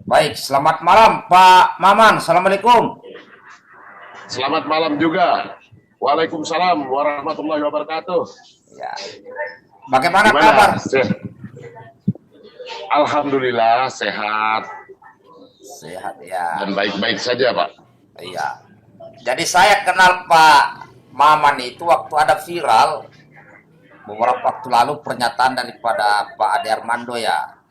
Baik, selamat malam Pak Maman. Assalamualaikum. Selamat malam juga. Waalaikumsalam warahmatullahi wabarakatuh. Ya, bagaimana kabar? Gimana? Alhamdulillah sehat Sehat ya. dan baik-baik saja, Pak. Iya. Jadi saya kenal Pak Maman itu waktu ada viral beberapa waktu lalu pernyataan daripada Pak Ade Armando ya.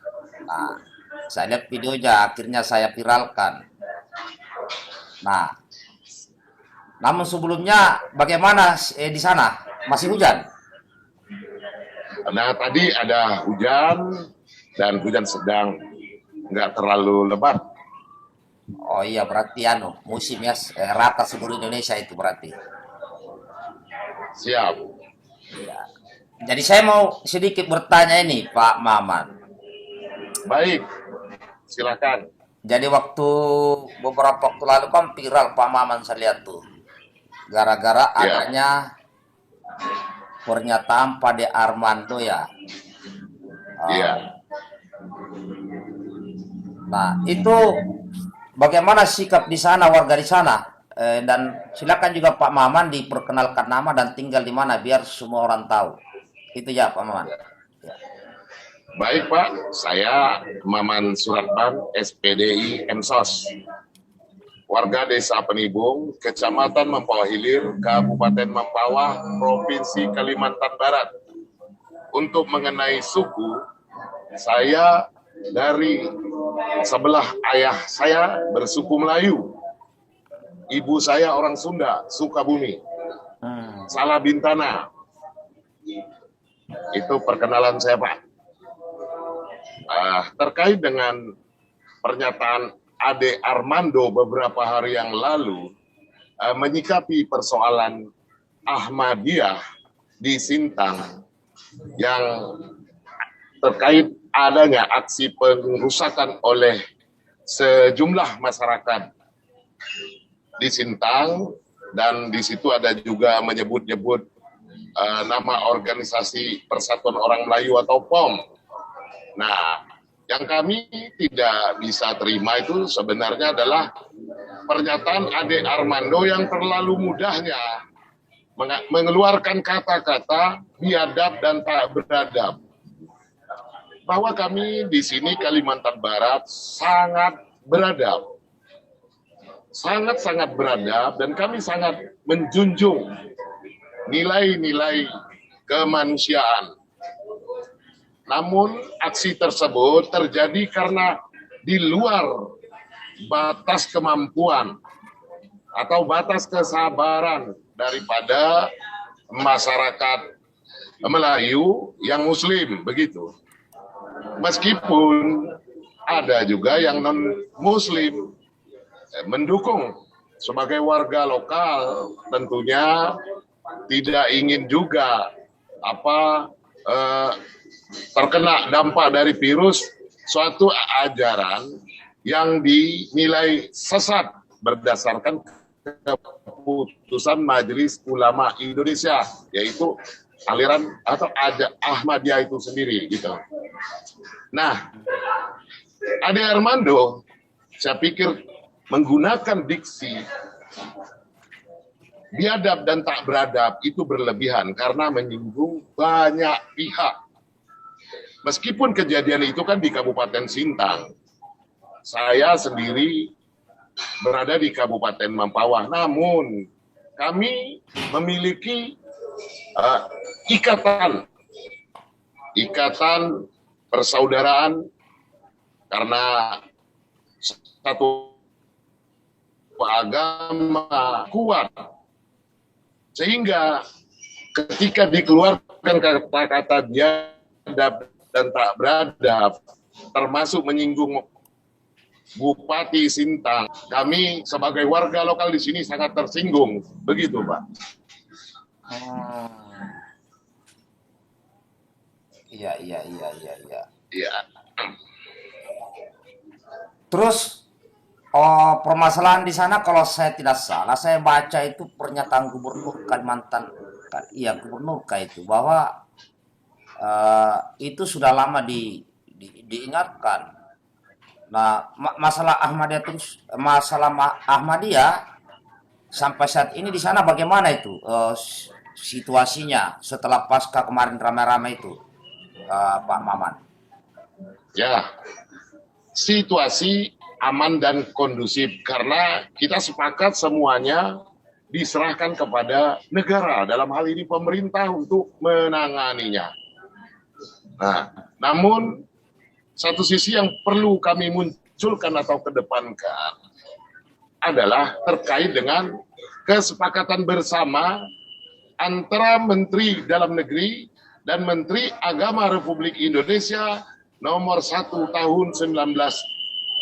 Nah, saya lihat videonya, akhirnya saya viralkan. Nah, namun sebelumnya bagaimana di sana? Masih hujan? Nah, tadi ada hujan dan hujan sedang, nggak terlalu lebat. Oh iya, berarti musim ya, rata seluruh Indonesia itu berarti. Siap. Iya. Jadi saya mau sedikit bertanya ini Pak Maman. Baik, silakan. Jadi waktu beberapa waktu lalu kan viral Pak Maman saya lihat tuh. Gara-gara Ya, adanya pernyataan Pak De Armando ya. iya. Ah, nah, itu bagaimana sikap di sana, warga di sana? Dan silakan juga Pak Maman diperkenalkan nama dan tinggal di mana biar semua orang tahu. Itu ya Pak Maman. Ya. Baik, Pak. Saya Maman Suratban, SPDI Ensos. Warga Desa Penibung, Kecamatan Mempawah Hilir, Kabupaten Mempawah, Provinsi Kalimantan Barat. Untuk mengenai suku, saya dari sebelah ayah saya bersuku Melayu. Ibu saya orang Sunda, Sukabumi, Hmm. Salah Bintana. Itu perkenalan saya, Pak. Terkait dengan pernyataan Ade Armando beberapa hari yang lalu, menyikapi persoalan Ahmadiyah di Sintang yang terkait adanya aksi pengerusakan oleh sejumlah masyarakat di Sintang, dan di situ ada juga menyebut-nyebut nama organisasi Persatuan Orang Melayu atau POM. Nah, yang kami tidak bisa terima itu sebenarnya adalah pernyataan Ade Armando yang terlalu mudahnya mengeluarkan kata-kata biadab dan tak beradab. Bahwa kami di sini Kalimantan Barat sangat beradab, sangat-sangat beradab, dan kami sangat menjunjung nilai-nilai kemanusiaan. Namun aksi tersebut terjadi karena di luar batas kemampuan atau batas kesabaran daripada masyarakat Melayu yang Muslim, begitu. Meskipun ada juga yang non-Muslim mendukung sebagai warga lokal, tentunya tidak ingin juga terkena dampak dari virus suatu ajaran yang dinilai sesat berdasarkan keputusan Majelis Ulama Indonesia, yaitu aliran atau Ahmadiyah itu sendiri gitu. Nah, Ade Armando saya pikir menggunakan diksi biadab dan tak beradab itu berlebihan karena menyinggung banyak pihak. Meskipun kejadian itu kan di Kabupaten Sintang, saya sendiri berada di Kabupaten Mempawah, namun kami memiliki ikatan persaudaraan karena satu agama kuat, sehingga ketika dikeluarkan kata-kata biadab dan tak beradab, termasuk menyinggung Bupati Sintang, kami sebagai warga lokal di sini sangat tersinggung, begitu Pak. Hmm. Iya, iya, iya, iya, iya. Iya, Terus permasalahan di sana kalau saya tidak salah, saya baca itu pernyataan Gubernur Kalimantan, iya Gubernur itu bahwa itu sudah lama diingatkan Nah, masalah Ahmadiyah terus Ahmadiyah sampai saat ini di sana bagaimana itu situasinya setelah pasca kemarin ramai-ramai itu, Pak Maman? Ya, situasi aman dan kondusif karena kita sepakat semuanya diserahkan kepada negara, dalam hal ini pemerintah, untuk menanganinya. Nah, namun satu sisi yang perlu kami munculkan atau kedepankan adalah terkait dengan kesepakatan bersama antara Menteri Dalam Negeri dan Menteri Agama Republik Indonesia nomor 1 tahun 1979,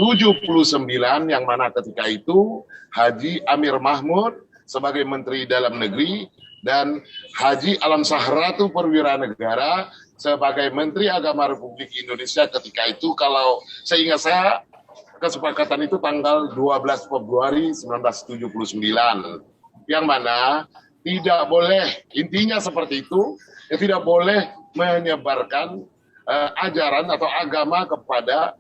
yang mana ketika itu Haji Amir Mahmud sebagai Menteri Dalam Negeri dan Haji Alam Sahratu Perwira Negara sebagai Menteri Agama Republik Indonesia ketika itu. Kalau seingat saya, kesepakatan itu tanggal 12 Februari 1979, yang mana tidak boleh, intinya seperti itu, tidak boleh menyebarkan ajaran atau agama kepada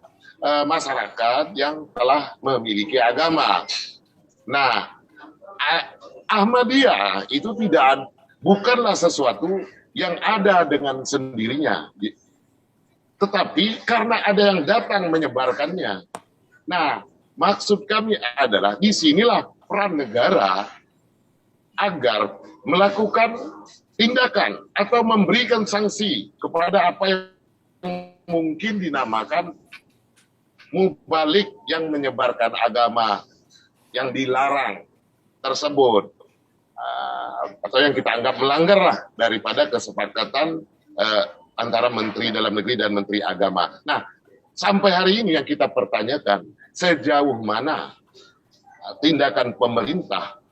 masyarakat yang telah memiliki agama. Nah, Ahmadiyah itu bukanlah sesuatu yang ada dengan sendirinya, tetapi karena ada yang datang menyebarkannya. Nah, maksud kami adalah disinilah peran negara agar melakukan tindakan atau memberikan sanksi kepada apa yang mungkin dinamakan mubalik, yang menyebarkan agama yang dilarang tersebut, atau yang kita anggap melanggar lah daripada kesepakatan antara Menteri Dalam Negeri dan Menteri Agama. Nah, sampai hari ini yang kita pertanyakan, sejauh mana tindakan pemerintah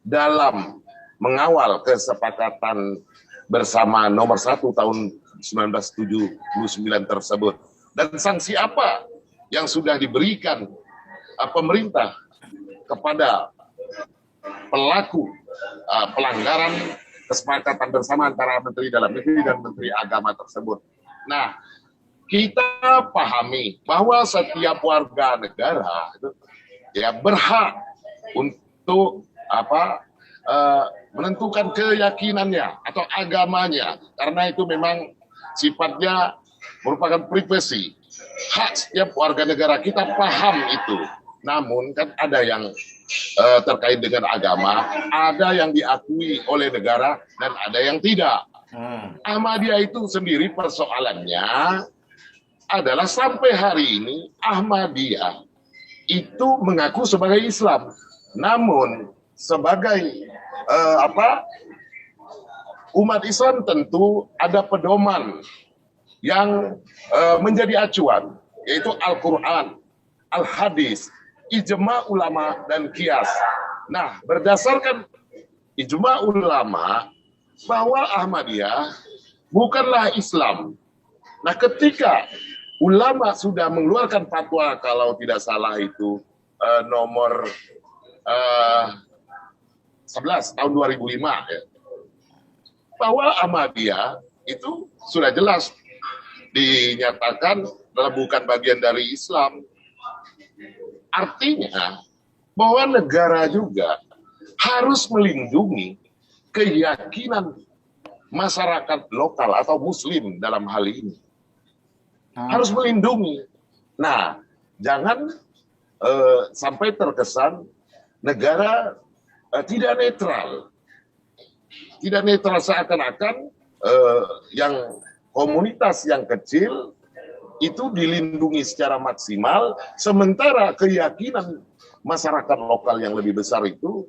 dalam mengawal kesepakatan bersama nomor 1 tahun 1979 tersebut, dan sanksi apa yang sudah diberikan pemerintah kepada pelaku pelanggaran kesepakatan bersama antara Menteri Dalam Negeri dan Menteri Agama tersebut. Nah, kita pahami bahwa setiap warga negara itu ya berhak untuk menentukan keyakinannya atau agamanya, karena itu memang sifatnya merupakan privasi. Hak setiap warga negara, kita paham itu. Namun kan ada yang terkait dengan agama, ada yang diakui oleh negara dan ada yang tidak. Ahmadiyah itu sendiri persoalannya adalah sampai hari ini Ahmadiyah itu mengaku sebagai Islam, namun sebagai umat Islam tentu ada pedoman yang menjadi acuan, yaitu Al-Quran, Al-Hadis, ijma ulama, dan kias. Nah, berdasarkan ijma ulama bahwa Ahmadiyah bukanlah Islam. Nah, ketika ulama sudah mengeluarkan fatwa, kalau tidak salah itu nomor 11 tahun 2005 ya, bahwa Ahmadiyah itu sudah jelas dinyatakan bukan bagian dari Islam. Artinya bahwa negara juga harus melindungi keyakinan masyarakat lokal atau muslim dalam hal ini. Harus melindungi. Nah, jangan sampai terkesan negara tidak netral. Tidak netral, seakan-akan yang komunitas yang kecil itu dilindungi secara maksimal, sementara keyakinan masyarakat lokal yang lebih besar itu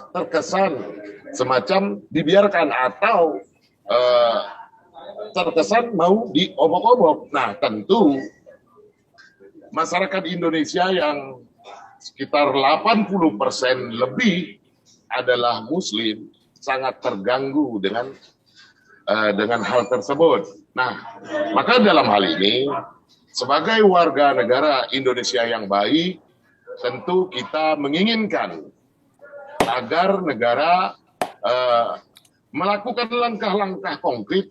terkesan semacam dibiarkan atau terkesan mau diobok-obok. Nah, tentu masyarakat Indonesia yang sekitar 80% lebih adalah Muslim sangat terganggu dengan hal tersebut. Nah, maka dalam hal ini sebagai warga negara Indonesia yang baik, tentu kita menginginkan agar negara melakukan langkah-langkah konkret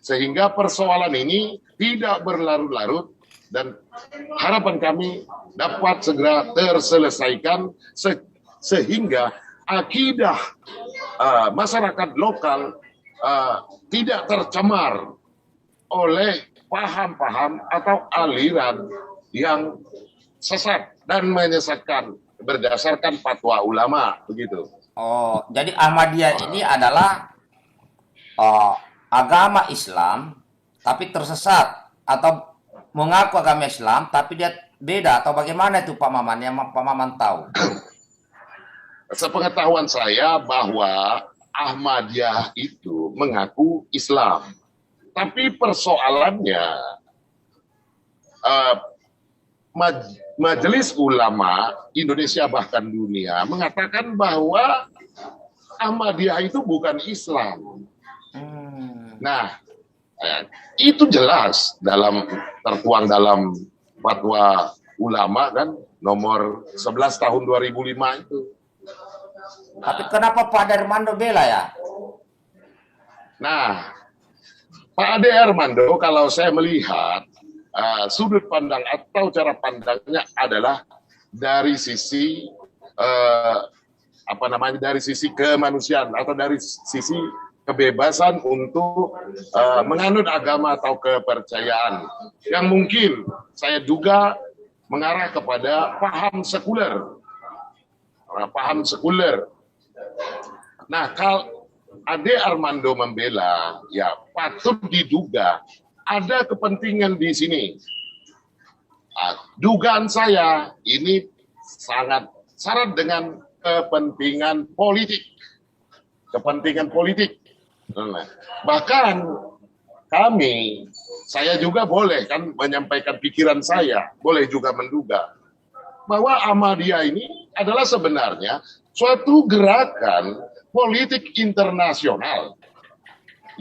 sehingga persoalan ini tidak berlarut-larut dan harapan kami dapat segera terselesaikan sehingga akidah masyarakat lokal tidak tercemar oleh paham-paham atau aliran yang sesat dan menyesatkan berdasarkan fatwa ulama, begitu. Oh, jadi Ahmadiyah ini adalah agama Islam tapi tersesat, atau mengaku agama Islam tapi dia beda, atau bagaimana itu Pak Maman yang Pak Maman tahu? Sepengetahuan saya bahwa Ahmadiyah itu mengaku Islam, tapi persoalannya Majelis Ulama Indonesia bahkan dunia mengatakan bahwa Ahmadiyah itu bukan Islam. Nah, itu jelas tertuang dalam fatwa ulama kan nomor 11 tahun 2005 itu. Tapi kenapa Pak Ade Armando bela ya? Nah, Pak Ade Armando kalau saya melihat sudut pandang atau cara pandangnya adalah dari sisi dari sisi kemanusiaan atau dari sisi kebebasan untuk menganut agama atau kepercayaan yang mungkin saya duga mengarah kepada paham sekuler. Nah, kalau Ade Armando membela, ya patut diduga ada kepentingan di sini. Dugaan saya ini sangat syarat dengan kepentingan politik. Bahkan saya juga boleh kan menyampaikan pikiran saya, boleh juga menduga bahwa Ahmadiyah ini adalah sebenarnya suatu gerakan politik internasional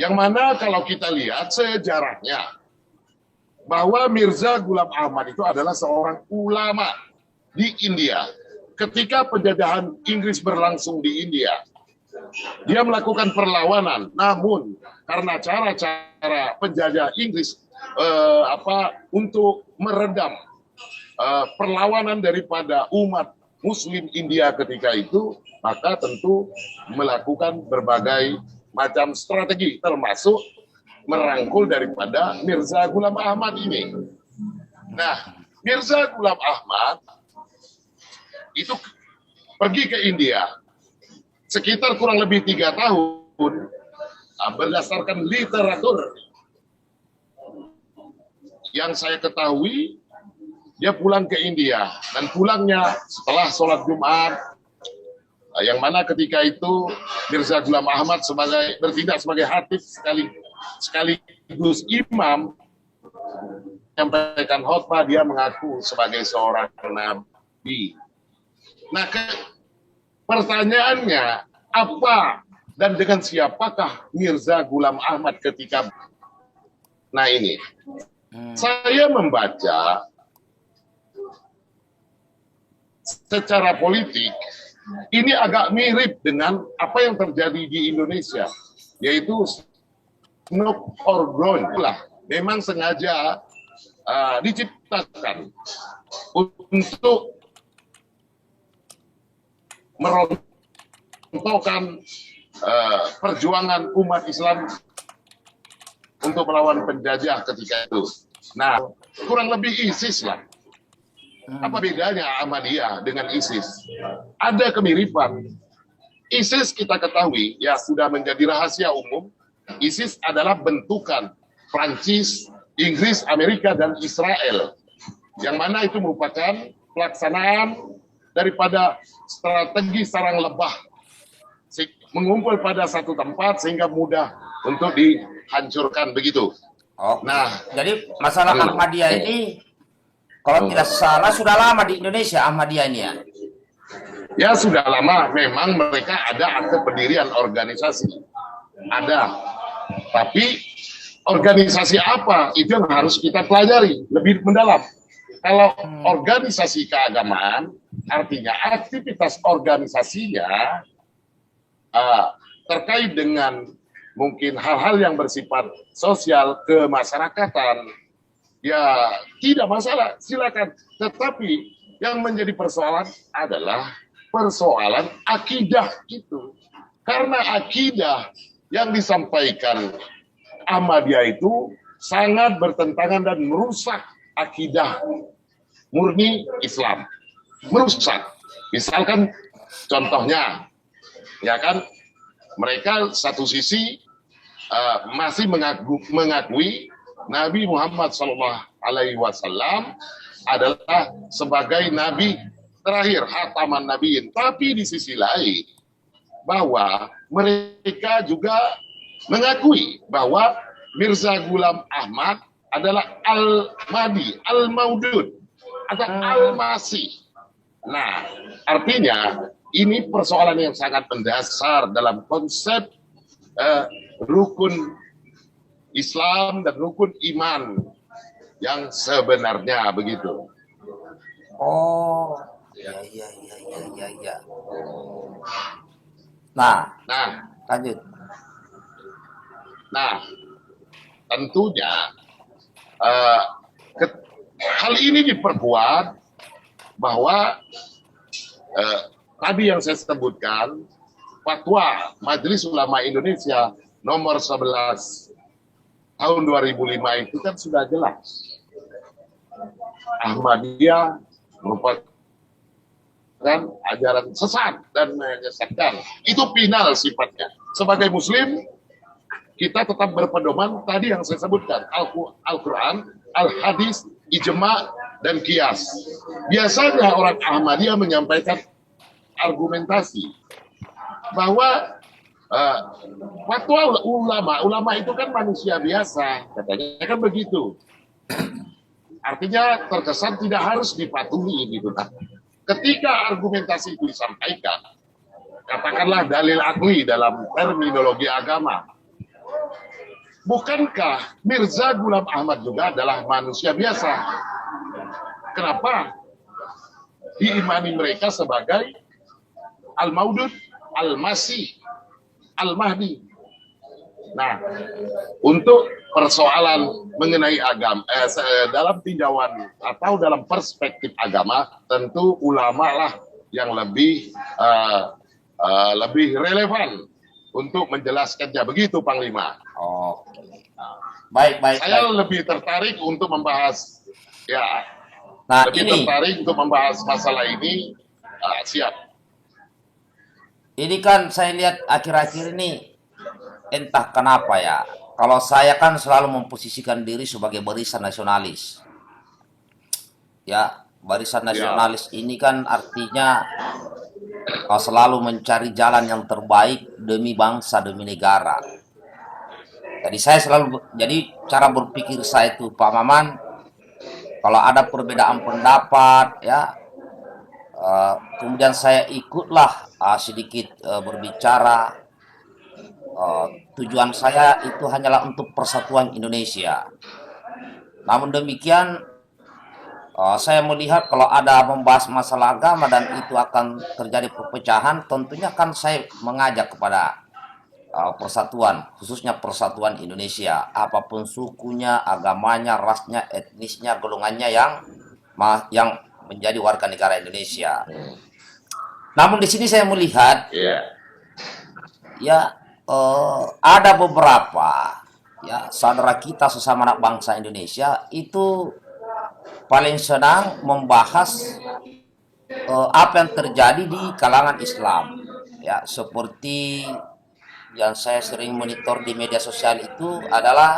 yang mana kalau kita lihat sejarahnya bahwa Mirza Ghulam Ahmad itu adalah seorang ulama di India. Ketika penjajahan Inggris berlangsung di India, dia melakukan perlawanan, namun karena cara-cara penjajah Inggris untuk meredam perlawanan daripada umat Muslim India ketika itu, maka tentu melakukan berbagai macam strategi, termasuk merangkul daripada Mirza Ghulam Ahmad ini. Nah, Mirza Ghulam Ahmad itu pergi ke India sekitar kurang lebih 3 tahun, berdasarkan literatur yang saya ketahui, dia pulang ke India, dan pulangnya setelah sholat Jumat, yang mana ketika itu Mirza Ghulam Ahmad bertindak sebagai khatib sekaligus imam, menyampaikan khutbah, dia mengaku sebagai seorang nabi. Nah, pertanyaannya apa dan dengan siapakah Mirza Ghulam Ahmad ketika? Nah ini, saya membaca secara politik ini agak mirip dengan apa yang terjadi di Indonesia, yaitu snook or ground lah, memang sengaja diciptakan untuk merontokkan perjuangan umat Islam untuk melawan penjajah ketika itu. Nah, kurang lebih ISIS lah. Apa bedanya Ahmadiyah dengan ISIS? Ada kemiripan. ISIS kita ketahui, ya sudah menjadi rahasia umum, ISIS adalah bentukan Prancis, Inggris, Amerika, dan Israel. Yang mana itu merupakan pelaksanaan daripada strategi sarang lebah, mengumpul pada satu tempat sehingga mudah untuk dihancurkan, begitu. Oh, nah, jadi masalah Ahmadiyah ini, kalau tidak salah sudah lama di Indonesia Ahmadiyah ini ya? Ya sudah lama, memang mereka ada akte pendirian organisasi, ada. Tapi organisasi apa itu yang harus kita pelajari lebih mendalam. Kalau organisasi keagamaan, artinya aktivitas organisasinya terkait dengan mungkin hal-hal yang bersifat sosial kemasyarakatan, ya tidak masalah, silakan. Tetapi yang menjadi persoalan adalah persoalan akidah itu. Karena akidah yang disampaikan Ahmadiyah itu sangat bertentangan dan merusak akidah murni Islam. Merusak. Misalkan contohnya, ya kan, mereka satu sisi masih mengakui Nabi Muhammad SAW adalah sebagai nabi terakhir, khataman nabiin. Tapi di sisi lain, bahwa mereka juga mengakui bahwa Mirza Ghulam Ahmad adalah Al-Mahdi, Al-Maudud, atau Al-Masih. Nah, artinya ini persoalan yang sangat mendasar dalam konsep rukun Islam dan rukun iman yang sebenarnya begitu. Oh, ya, ya, ya, ya, ya, ya. Nah, lanjut. Nah, tentunya hal ini diperkuat bahwa tadi yang saya sebutkan, fatwa Majelis Ulama Indonesia nomor 11 tahun 2005 itu kan sudah jelas. Ahmadiyah merupakan ajaran sesat dan menyesatkan. Itu final sifatnya. Sebagai Muslim, kita tetap berpedoman tadi yang saya sebutkan, Al-Quran, Al-Hadis, Ijma, dan Qiyas. Biasanya orang Ahmadiyah menyampaikan argumentasi bahwa fatwa ulama itu kan manusia biasa, katanya kan begitu. Artinya terkesan tidak harus dipatuhi gitu. Nah, ketika argumentasi itu disampaikan, katakanlah dalil akli dalam terminologi agama, bukankah Mirza Ghulam Ahmad juga adalah manusia biasa? Kenapa diimani mereka sebagai Al-Maudud, Al-Masih, Al-Mahdi? Nah, untuk persoalan mengenai agama, dalam tinjauan atau dalam perspektif agama, tentu ulama lah yang lebih relevan untuk menjelaskannya. Begitu, Panglima. Oke. Baik. Saya lebih tertarik untuk membahas, tertarik untuk membahas masalah ini. Siap. Ini kan saya lihat akhir-akhir ini, entah kenapa ya, kalau saya kan selalu memposisikan diri sebagai barisan nasionalis. Ya, barisan nasionalis ini kan artinya selalu mencari jalan yang terbaik demi bangsa, demi negara. Jadi saya selalu, jadi cara berpikir saya itu, Pak Maman, kalau ada perbedaan pendapat, ya, kemudian saya ikutlah sedikit berbicara. Tujuan saya itu hanyalah untuk persatuan Indonesia. Namun demikian, saya melihat kalau ada membahas masalah agama dan itu akan terjadi perpecahan, tentunya kan saya mengajak kepada persatuan, khususnya persatuan Indonesia, apapun sukunya, agamanya, rasnya, etnisnya, golongannya yang menjadi warga negara Indonesia. Namun di sini saya melihat, ada beberapa saudara kita sesama anak bangsa Indonesia itu paling senang membahas apa yang terjadi di kalangan Islam, ya, seperti yang saya sering monitor di media sosial itu adalah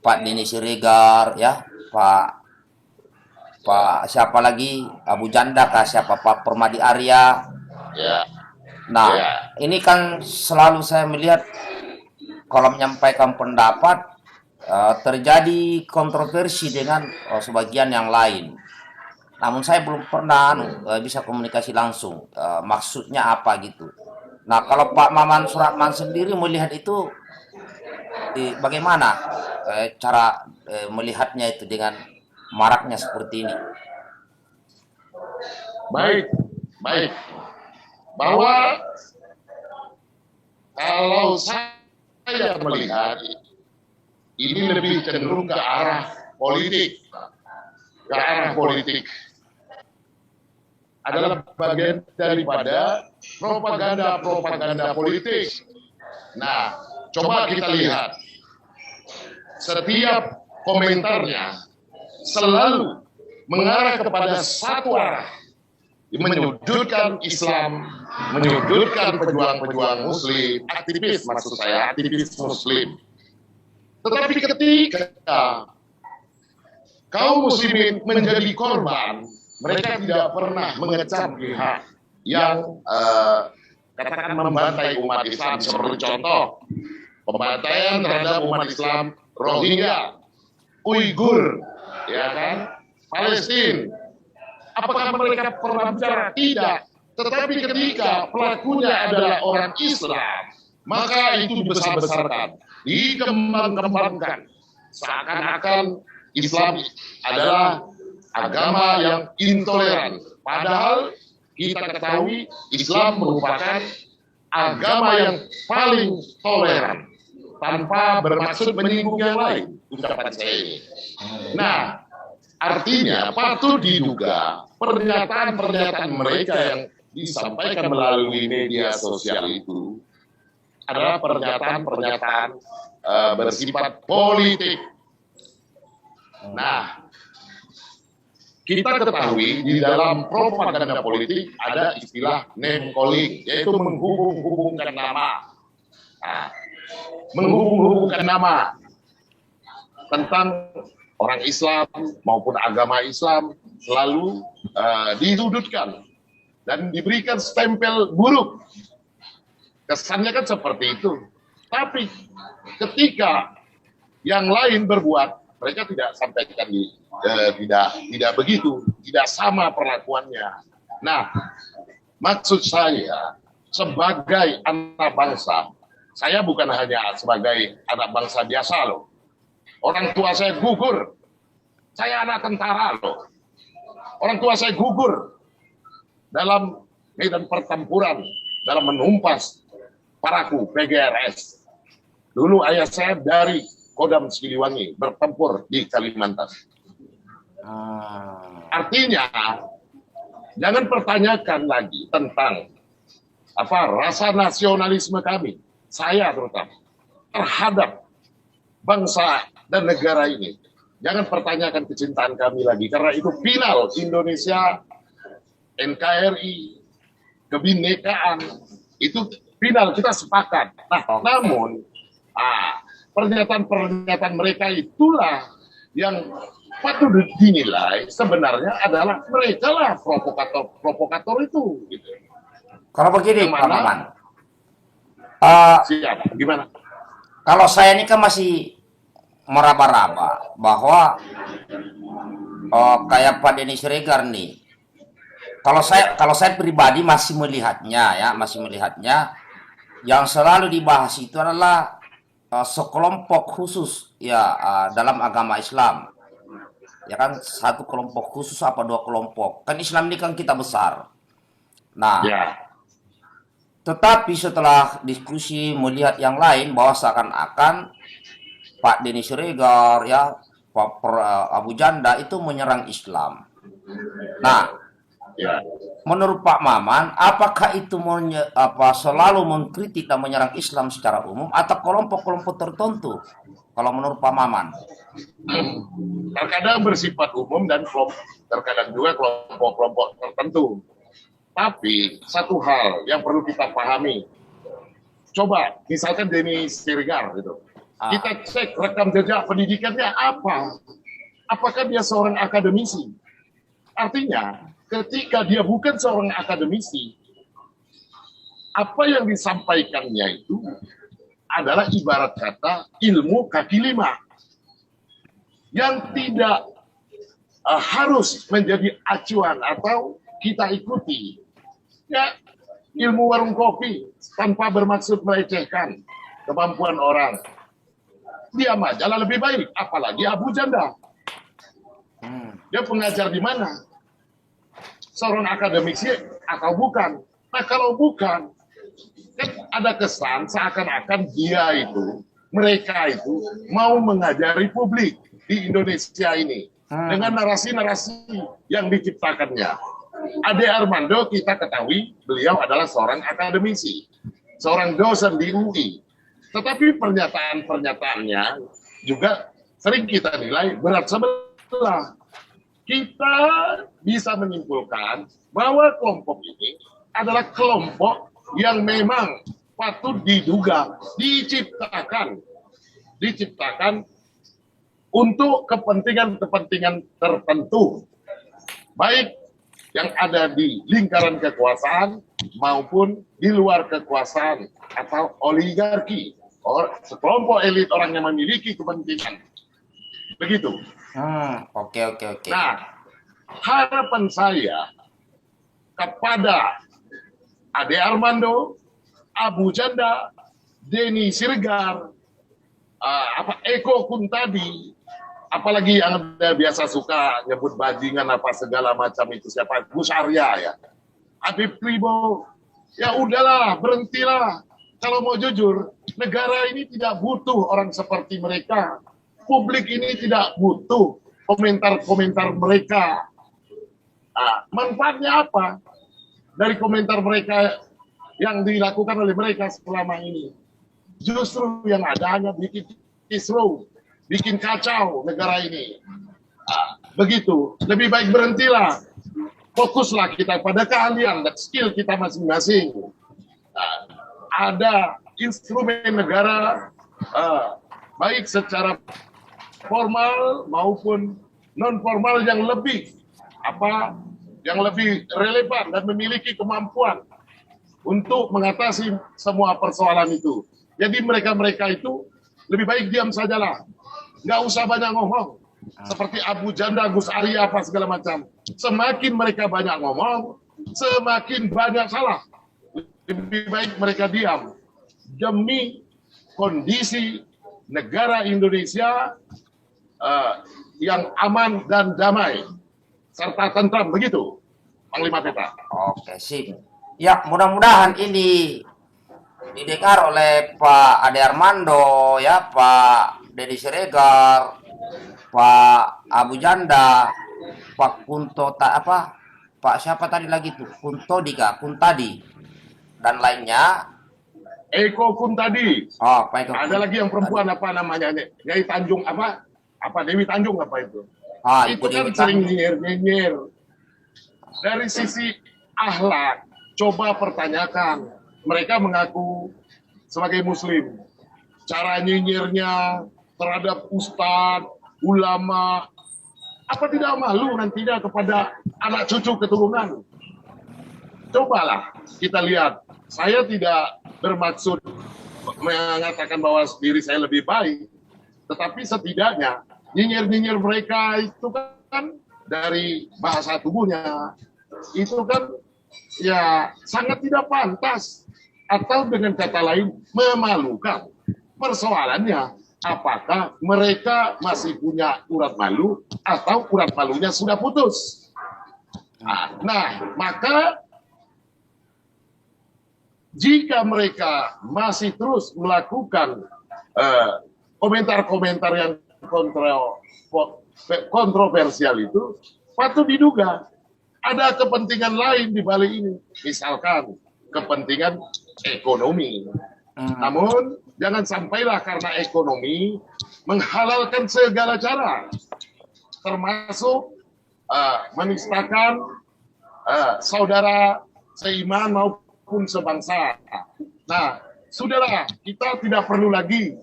Pak Denny Siregar, ya, Pak siapa lagi, Abu Janda kah, siapa, Pak Permadi Arya. Nah, ini kan selalu saya melihat kalau menyampaikan pendapat terjadi kontroversi dengan sebagian yang lain. Namun saya belum pernah bisa komunikasi langsung maksudnya apa gitu. Nah, kalau Pak Maman Suratman sendiri melihat itu bagaimana cara melihatnya itu dengan maraknya seperti ini? Baik. Bahwa kalau saya melihat ini lebih cenderung ke arah politik, ke arah politik adalah bagian daripada propaganda politik. Nah, coba kita lihat setiap komentarnya selalu mengarah kepada satu arah, menyudutkan Islam, menyudutkan pejuang-pejuang Muslim, aktivis maksud saya, aktivis Muslim. Tetapi ketika kaum muslimin menjadi korban, mereka tidak pernah mengecam pihak yang katakan membantai umat Islam, seperti contoh pembantaian terhadap umat Islam Rohingya, Uighur, ya kan, Palestina. Apakah mereka pernah bicara? Tidak. Tetapi ketika pelakunya adalah orang Islam, maka itu dibesar-besarkan, dikembang-kembangkan, seakan-akan Islam adalah agama yang intoleran. Padahal kita ketahui Islam merupakan agama yang paling toleran, tanpa bermaksud menyinggung yang lain, ucapan saya ini. Nah, artinya patut diduga pernyataan-pernyataan mereka yang disampaikan melalui media sosial itu adalah pernyataan-pernyataan bersifat politik. Nah, kita ketahui di dalam propaganda politik ada istilah name calling, yaitu menghubung-hubungkan nama. Nah, menghubung-hubungkan nama tentang orang Islam maupun agama Islam selalu disudutkan dan diberikan stempel buruk. Kesannya kan seperti itu. Tapi ketika yang lain berbuat, mereka tidak sampaikan tidak begitu, tidak sama perlakuannya. Nah, maksud saya sebagai anak bangsa, saya bukan hanya sebagai anak bangsa biasa loh. Orang tua saya gugur. Saya anak tentara loh. Orang tua saya gugur dalam medan pertempuran, dalam menumpas paraku PGRS. Dulu ayah saya dari Kodam Siliwangi bertempur di Kalimantan. Artinya, jangan pertanyakan lagi tentang rasa nasionalisme kami, saya terutama, terhadap bangsa dan negara ini. Jangan pertanyakan kecintaan kami lagi, karena itu final Indonesia, NKRI, kebinekaan, itu final, kita sepakat. Nah, namun pernyataan-pernyataan mereka itulah yang patut dinilai sebenarnya adalah mereka lah provokator itu. Gitu. Kalau begini, Pak Maman, siap, gimana? kalau saya ini kan masih meraba-raba bahwa kayak Pak Denny Siregar nih, kalau saya pribadi masih melihatnya yang selalu dibahas itu adalah sekelompok khusus ya dalam agama Islam, ya kan, satu kelompok khusus apa dua kelompok, kan Islam ini kan kita besar. Nah, tetapi setelah diskusi melihat yang lain bahwa seakan-akan Pak Denny Siregar ya Pak Abu Janda itu menyerang Islam. Nah, menurut Pak Maman, apakah itu selalu mengkritik dan menyerang Islam secara umum atau kelompok-kelompok tertentu? Kalau menurut Pak Maman, terkadang bersifat umum dan terkadang juga kelompok-kelompok tertentu. Tapi satu hal yang perlu kita pahami, coba misalkan Denny Siregar gitu, kita cek rekam jejak pendidikannya apa? Apakah dia seorang akademisi? Artinya, ketika dia bukan seorang akademisi, apa yang disampaikannya itu adalah ibarat kata ilmu kaki lima yang tidak harus menjadi acuan atau kita ikuti. Ya, ilmu warung kopi tanpa bermaksud melecehkan kemampuan orang. Diam aja lah lebih baik, apalagi Abu Janda. Dia pengajar di mana? Seorang akademisi atau bukan? Nah, kalau bukan, kan ada kesan seakan-akan mereka itu mau mengajari publik. di Indonesia ini dengan narasi-narasi yang diciptakannya. Ade Armando kita ketahui beliau adalah seorang akademisi, seorang dosen di UI. Tetapi pernyataan-pernyataannya juga sering kita nilai berat sebelah. Kita bisa menyimpulkan bahwa kelompok ini adalah kelompok yang memang patut diduga diciptakan untuk kepentingan-kepentingan tertentu, baik yang ada di lingkaran kekuasaan maupun di luar kekuasaan atau oligarki, sekelompok elit orang yang memiliki kepentingan. Begitu. Oke. Nah, harapan saya kepada Ade Armando, Abu Janda, Denny Sirgar, Eko Kuntadi, apalagi yang Anda biasa suka nyebut bajingan apa segala macam itu, siapa? Gus Arya ya, Habib Pribo, ya udahlah, berhentilah. Kalau mau jujur, negara ini tidak butuh orang seperti mereka. Publik ini tidak butuh komentar-komentar mereka. Manfaatnya apa dari komentar mereka yang dilakukan oleh mereka selama ini? Justru yang ada hanya bikin kisruh, bikin kacau negara ini. Begitu, lebih baik berhentilah. Fokuslah kita pada keahlian dan skill kita masing-masing. Ada instrumen negara, baik secara formal maupun non formal yang lebih relevan dan memiliki kemampuan untuk mengatasi semua persoalan itu. Jadi mereka itu lebih baik diam sajalah, nggak usah banyak ngomong. Seperti Abu Janda, Gus Arya apa segala macam. Semakin mereka banyak ngomong, semakin banyak salah. Lebih baik mereka diam demi kondisi negara Indonesia yang aman dan damai serta tentram, begitu Panglima Peta. Oke, sip. Ya, mudah-mudahan ini didengar oleh Pak Ade Armando, ya, Pak Denny Siregar, Pak Abu Janda, Pak Pak siapa tadi lagi tuh? Kuntadi dan lainnya. Eko Kuntadi. Pak Eko. Ada lagi yang perempuan apa namanya? Nyai Tanjung apa Dewi Tanjung apa itu? Itu kan sering nyinyir. Dari sisi akhlak, coba pertanyakan. Mereka mengaku sebagai muslim. Cara nyinyirnya terhadap ustadz, ulama, apa tidak malu nantinya kepada anak cucu keturunan? Cobalah kita lihat. Saya tidak bermaksud mengatakan bahwa diri saya lebih baik, tetapi setidaknya nyinyir-nyinyir mereka itu kan dari bahasa tubuhnya, itu kan ya sangat tidak pantas, atau dengan kata lain memalukan. Persoalannya, apakah mereka masih punya urat malu atau urat malunya sudah putus? Nah, maka jika mereka masih terus melakukan komentar-komentar yang kontroversial itu, patut diduga ada kepentingan lain di balik ini. Misalkan kepentingan ekonomi. Namun jangan sampailah karena ekonomi menghalalkan segala cara, termasuk menistakan saudara seiman maupun sebangsa. Nah, sudahlah, kita tidak perlu lagi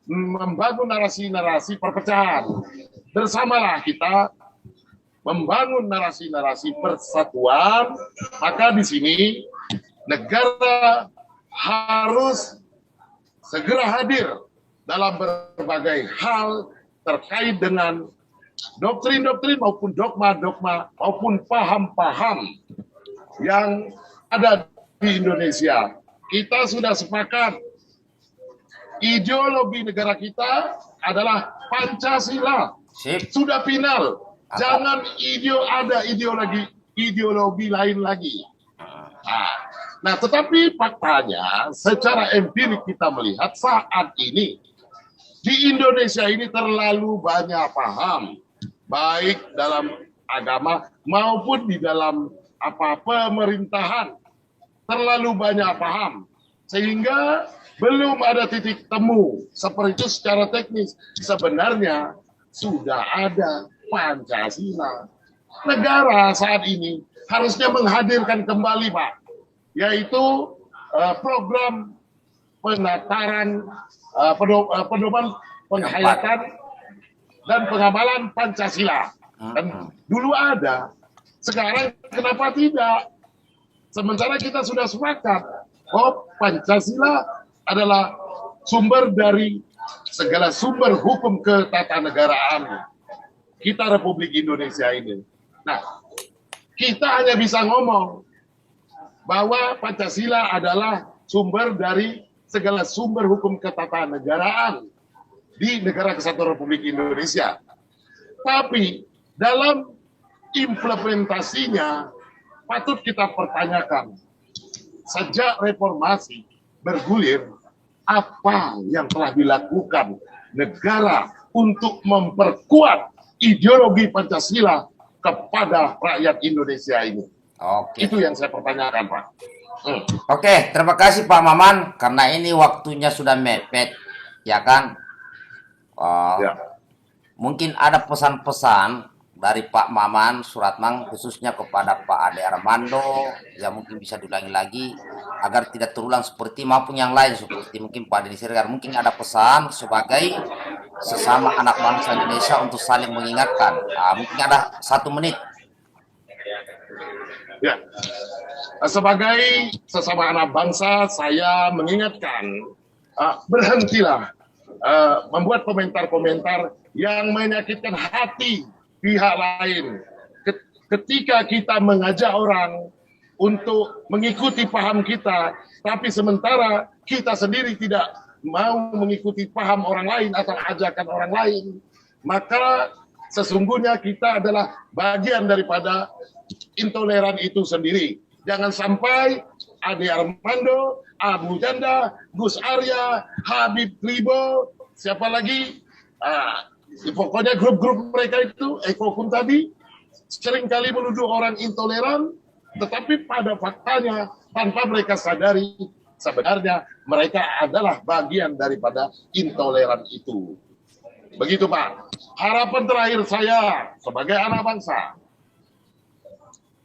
membangun narasi-narasi perpecahan. Bersamalah kita membangun narasi-narasi persatuan. Maka di sini negara harus segera hadir dalam berbagai hal terkait dengan doktrin-doktrin maupun dogma-dogma maupun paham-paham yang ada di Indonesia. Kita sudah sepakat ideologi negara kita adalah Pancasila. Sip. Sudah final. Jangan ada ideologi lain lagi. Nah, tetapi faktanya secara empirik kita melihat saat ini Di Indonesia ini terlalu banyak paham, baik dalam agama maupun di dalam pemerintahan. Terlalu banyak paham, sehingga belum ada titik temu seperti itu secara teknis. Sebenarnya sudah ada Pancasila. Negara saat ini harusnya menghadirkan kembali, Pak, yaitu program penataran, pedoman penghayatan dan pengamalan Pancasila. Dan dulu ada, sekarang kenapa tidak? Sementara kita sudah sepakat, Pancasila adalah sumber dari segala sumber hukum ketatanegaraan kita Republik Indonesia ini. Nah, kita hanya bisa ngomong bahwa Pancasila adalah sumber dari segala sumber hukum ketatanegaraan di Negara Kesatuan Republik Indonesia. Tapi dalam implementasinya patut kita pertanyakan. Sejak reformasi bergulir, apa yang telah dilakukan negara untuk memperkuat ideologi Pancasila kepada rakyat Indonesia ini? Oke. Itu yang saya pertanyakan, Pak. Oke, terima kasih Pak Maman, karena ini waktunya sudah mepet, ya kan? Ya. Mungkin ada pesan-pesan dari Pak Maman Suratman khususnya kepada Pak Ade Armando yang mungkin bisa diulangi lagi agar tidak terulang seperti maupun yang lain seperti mungkin Pak Deddy Siregar. Mungkin ada pesan sebagai sesama anak bangsa Indonesia untuk saling mengingatkan. Mungkin ada 1 menit. Ya, sebagai sesama anak bangsa, saya mengingatkan, berhentilah membuat komentar-komentar yang menyakitkan hati pihak lain. Ketika kita mengajak orang untuk mengikuti paham kita, tapi sementara kita sendiri tidak mau mengikuti paham orang lain atau ajakan orang lain, maka sesungguhnya kita adalah bagian daripada intoleran itu sendiri. Jangan sampai Ade Armando, Abu Janda, Gus Arya, Habib Ribo, siapa lagi, pokoknya grup-grup mereka itu, Ekokum tadi, seringkali menuduh orang intoleran, tetapi pada faktanya tanpa mereka sadari, sebenarnya mereka adalah bagian daripada intoleran itu. Begitu, Pak. Harapan terakhir saya sebagai anak bangsa,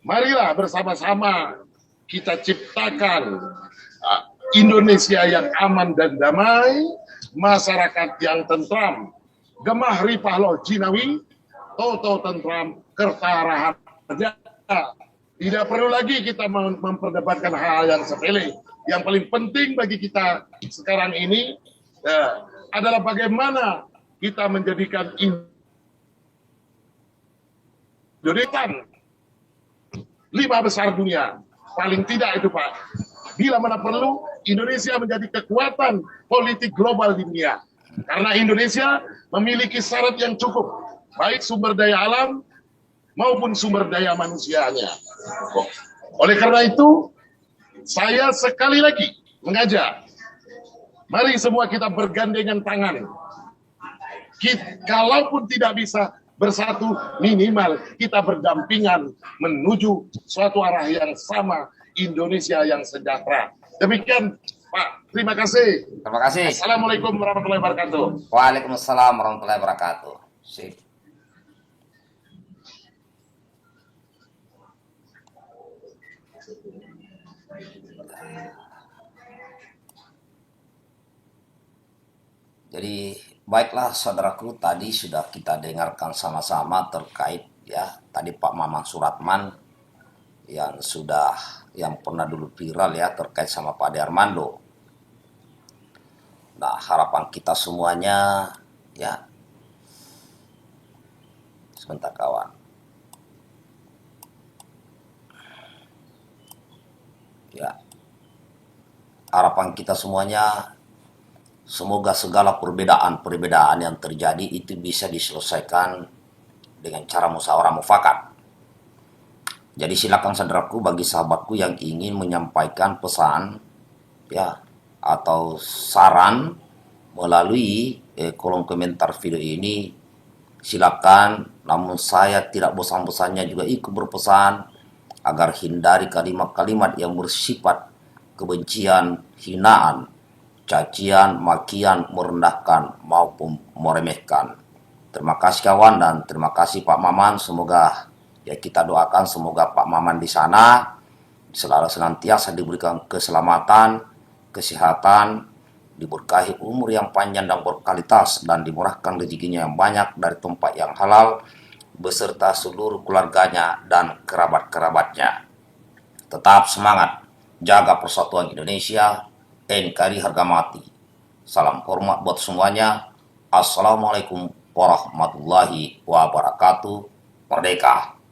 marilah bersama-sama kita ciptakan Indonesia yang aman dan damai, masyarakat yang tentram, gemah ripah loh Jinawi, toto tentram, kerta raharja. Tidak perlu lagi kita memperdebatkan hal yang sepele. Yang paling penting bagi kita sekarang ini adalah bagaimana kita menjadikan Indonesia 5 besar dunia. Paling tidak itu, Pak. Bila mana perlu, Indonesia menjadi kekuatan politik global di dunia. Karena Indonesia memiliki syarat yang cukup, baik sumber daya alam maupun sumber daya manusianya. Oleh karena itu, saya sekali lagi mengajak, mari semua kita bergandengan tangan. Kalaupun tidak bisa bersatu, minimal kita berdampingan menuju suatu arah yang sama, Indonesia yang sejahtera. Demikian, Pak. Terima kasih. Terima kasih. Assalamualaikum warahmatullahi wabarakatuh. Waalaikumsalam warahmatullahi wabarakatuh. Sip. Jadi baiklah saudaraku, tadi sudah kita dengarkan sama-sama terkait ya tadi Pak Maman Suratman yang pernah dulu viral ya terkait sama Pak Ade Armando. Nah, harapan kita semuanya ya, sebentar kawan. Ya, harapan kita semuanya semoga segala perbedaan yang terjadi itu bisa diselesaikan dengan cara musyawarah mufakat. Jadi silakan saudaraku, bagi sahabatku yang ingin menyampaikan pesan ya atau saran melalui kolom komentar video ini, silakan. Namun saya tidak bosan-bosannya juga ikut berpesan agar hindari kalimat-kalimat yang bersifat kebencian, hinaan, cacian, makian, merendahkan maupun meremehkan. Terima kasih kawan, dan terima kasih Pak Maman. Semoga ya kita doakan semoga Pak Maman di sana selalu senantiasa diberikan keselamatan, kesehatan, diberkahi umur yang panjang dan berkualitas, dan dimurahkan rezekinya yang banyak dari tempat yang halal beserta seluruh keluarganya dan kerabat-kerabatnya. Tetap semangat, jaga persatuan Indonesia, NKRI harga mati. Salam hormat buat semuanya. Assalamualaikum warahmatullahi wabarakatuh. Merdeka!